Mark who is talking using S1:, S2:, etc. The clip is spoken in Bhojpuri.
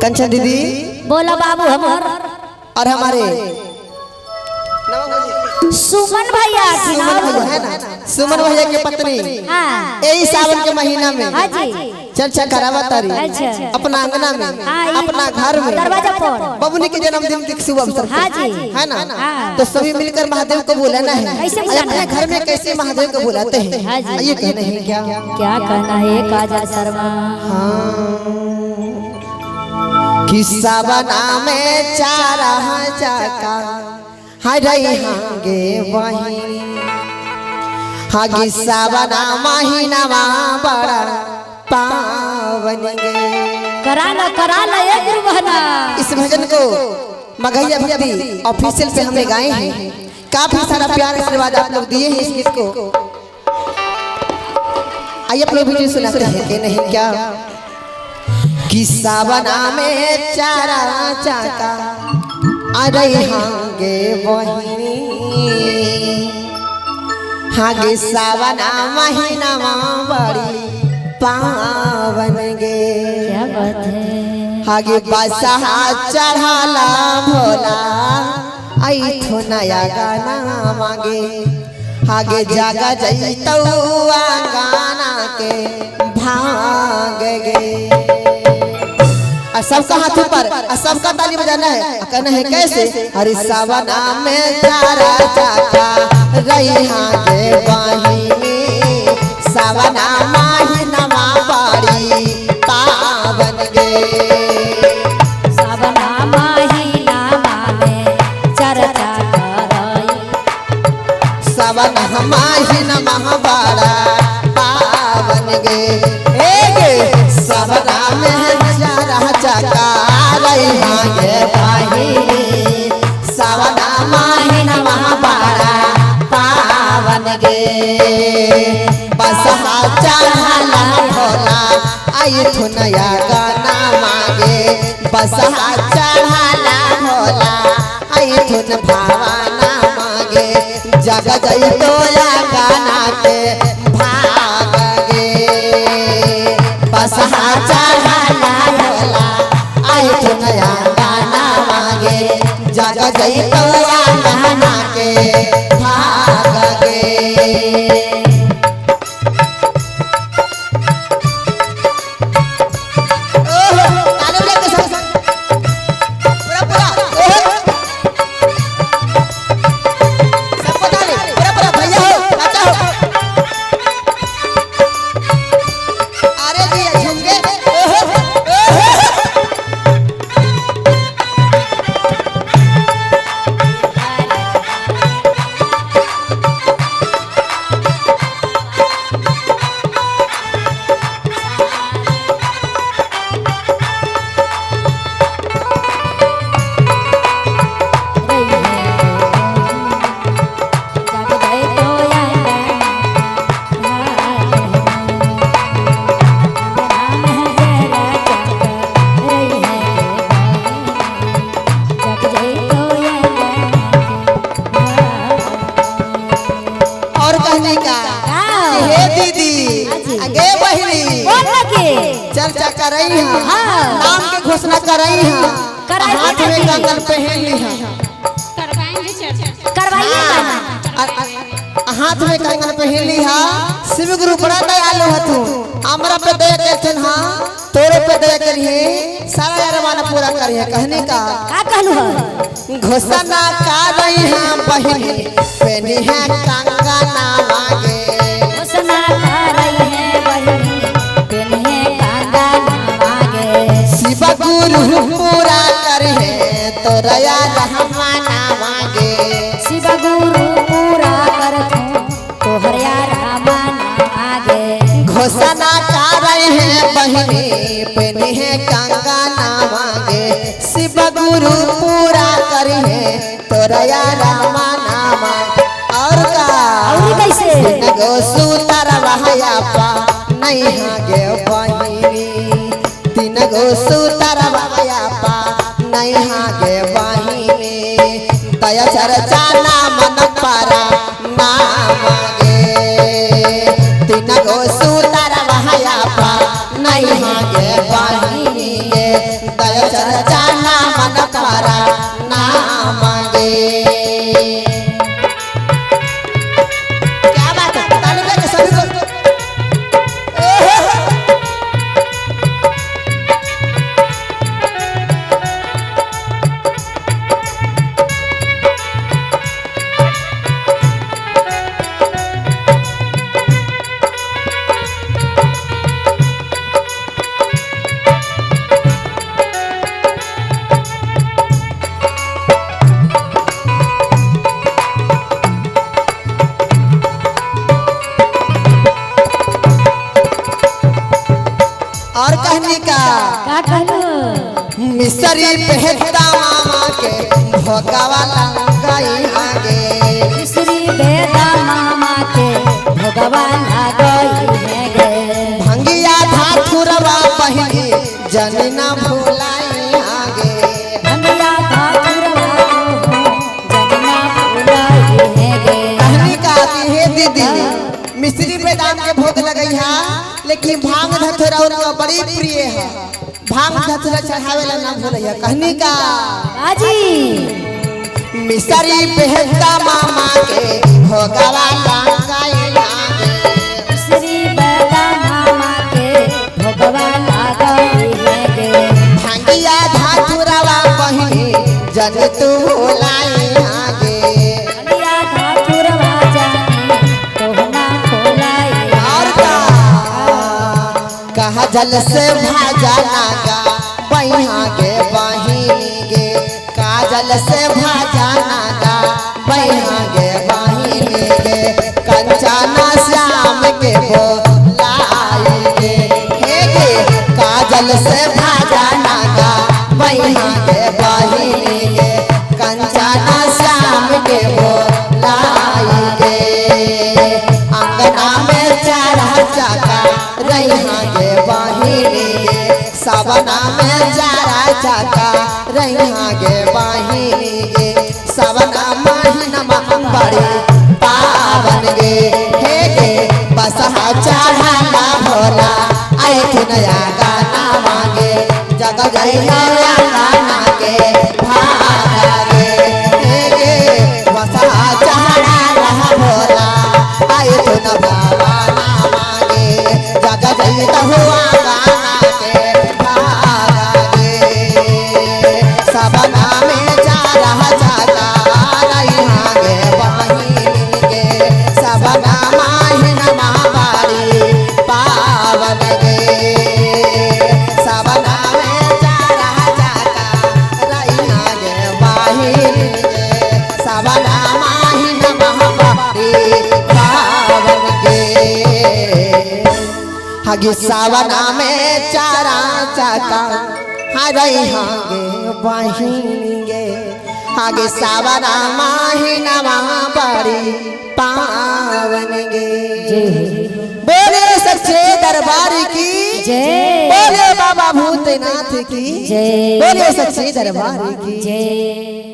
S1: कंचन दीदी
S2: बोला बाबू हमर
S1: और हमारे
S2: सुमन भैया
S1: है ना, सुमन भैया की पत्नी यही सावन के महीना में चर्चा करावा तारी अपना अंगना में अपना घर में
S2: दरवाजा पर
S1: बबुनी के जन्मदिन के शुभ अवसर है ना, तो सभी मिलकर महादेव को बुलाना है। अपने घर में कैसे महादेव को बुलाते हैं ये कहना है क्या
S2: क्या कहना है काजा शर्मा
S1: कि सावना में चारा जाका हरई हांगे वही हागी सावना महीना बड़ा पावन गे।
S2: करा ला एक बहना।
S1: इस भजन को मगहिया भक्ति ऑफिशियल पे हमने गाए हैं, काफी सारा प्यार आशीर्वाद आप लोग दिए हैं इस गीत को। आइए आप लोग वीडियो सुनाते हैं कि नहीं क्या कि सावना में चारा चाका अरे हांगे वही हागे सावना महीना बड़ी पावन गे।
S2: क्या बात है
S1: हागे बसा चढ़ाला भोला आई थो नया गाना मांगे हागे जागा जैतौ गाना के भाग गे। सबका हाथ ऊपर सबका ताली बजाना है, कहना है कैसे हरि सावना में चारा चाका रही हागे वाहिनी सावना महीना बड़ी पावन गे।
S2: सावना महीना में चर्चा करई
S1: सावना महीना बड़ा पावन गे। सावना में चाका रही हागे वाहिनी सावना महीना बड़ा पावन गे। बसहा चढ़ाला भोला आई थो नया गाना मांगे बसहा चढ़ाला भोला आई थो भावना मांगे जग जैतो गाना के भाग गे। बसहा चढ़ाला भोला आई थो नया गाना मांगे जग जैतो गाना के भाग गे। चर्चा कर रही है नाम की घोषणा कर रही है हाथ में कंगन पहन ली है हाथ में कंगन पहन ली है। शिव गुरु बड़ा दयालु हथु हमरा पे दया करथन हां तोरे पे दया करिए सारा अरमान पूरा करिए। कहने का
S2: कहलू है
S1: घोषणा कर रही है बहिनी पहनी है कंगना मांगे
S2: घोषणा कर रही है बहिनी पहनी है कंगना मांगे
S1: शिव गुरु पूरा करे तो रया रहमाना मांगे
S2: शिव गुरु पूरा करथो तो हरिया रहमाना मांगे।
S1: घोषणा कर रहे हैं बहिनी पहनी है कंगना मांगे शिव गुरु पूरा करे तो रया रहमाना मांगे। और का
S2: और कैसे
S1: नगो सूतर रहया पा नहीं हागे बहिनी तीन गो सूतर रहया पा नहीं हागे बहिनी दया चर्चा नाम न पारा नाम गे। तीन गो सूतर रहया पा नहीं हागे बहिनी गे दया चर्चा ना मन पारा ना मांगे। क्या बात है, ताली बजा के सभी को। और कहने का
S2: कहलू
S1: मिसरी पहता मामा के भोगावा लगाई आगे।
S2: मिसरी बेदा मामा के भगवान आ गई है गे।
S1: भंगिया धाथुरवा पहली जनना भुलाई आगे।
S2: भंगिया धाथुरवा जनना भुलाई है गे।
S1: कहने का आती है दीदी मिसरी बेदाम के भोग लगई है, लेकिन भांग धतुरा उनका बड़ी प्रिय है। भांग धतुरा चढ़ावेला ना भूलिया। कहनी का
S2: आजी
S1: मिसरी पहता मामा के भोगावा लगाई आगे।
S2: मिसरी बेदा मामा के भगवान आ गई है गे।
S1: भांगिया धातुरवा पहली जन तू भुलाई आगे।
S2: भंगिया धाथुरवा जाने तोहना भुलाई
S1: और कहा जल से भाजा नागा बैहा के बहिनी गे। काजल से भाजा नागा बैहा के बहिनी गे। कंचना श्याम के बोलाई गे। हे गे काजल से भाजा नागा बैहा के बहिनी गे। कंचना श्याम के बोलाई गे। अंगना में चारा चाका रैहा के बहिनी गे। सवना में चारा चाका रैहा के बहिनी गे। सवना महीना बड़ी पावन गे। हे गे बसहा चढ़ाना भोला आए थे नया गाना मांगे। जग जय गाना के भागा गे। हे गे बसहा चढ़ाना भोला आए थे नया गाना मांगे। जग जय हुआ गाना के भागा गे। सबना में चारा चाका रैहा गे बहिनी गे। सबना माहिना महाबारी पावन गे। सबना में चारा चाका रैहा गे बहिनी गे। सबना माहिना महाबारी पावन गे। हगे सावना में चारा चाका रैहा गे बहिनी गे। आगे सावना माहिना बड़ी पावन गे। बोले सच्चे दरबार की
S2: जय।
S1: बोले बाबा भूतनाथ की
S2: जय।
S1: बोले सच्चे दरबार की
S2: जय।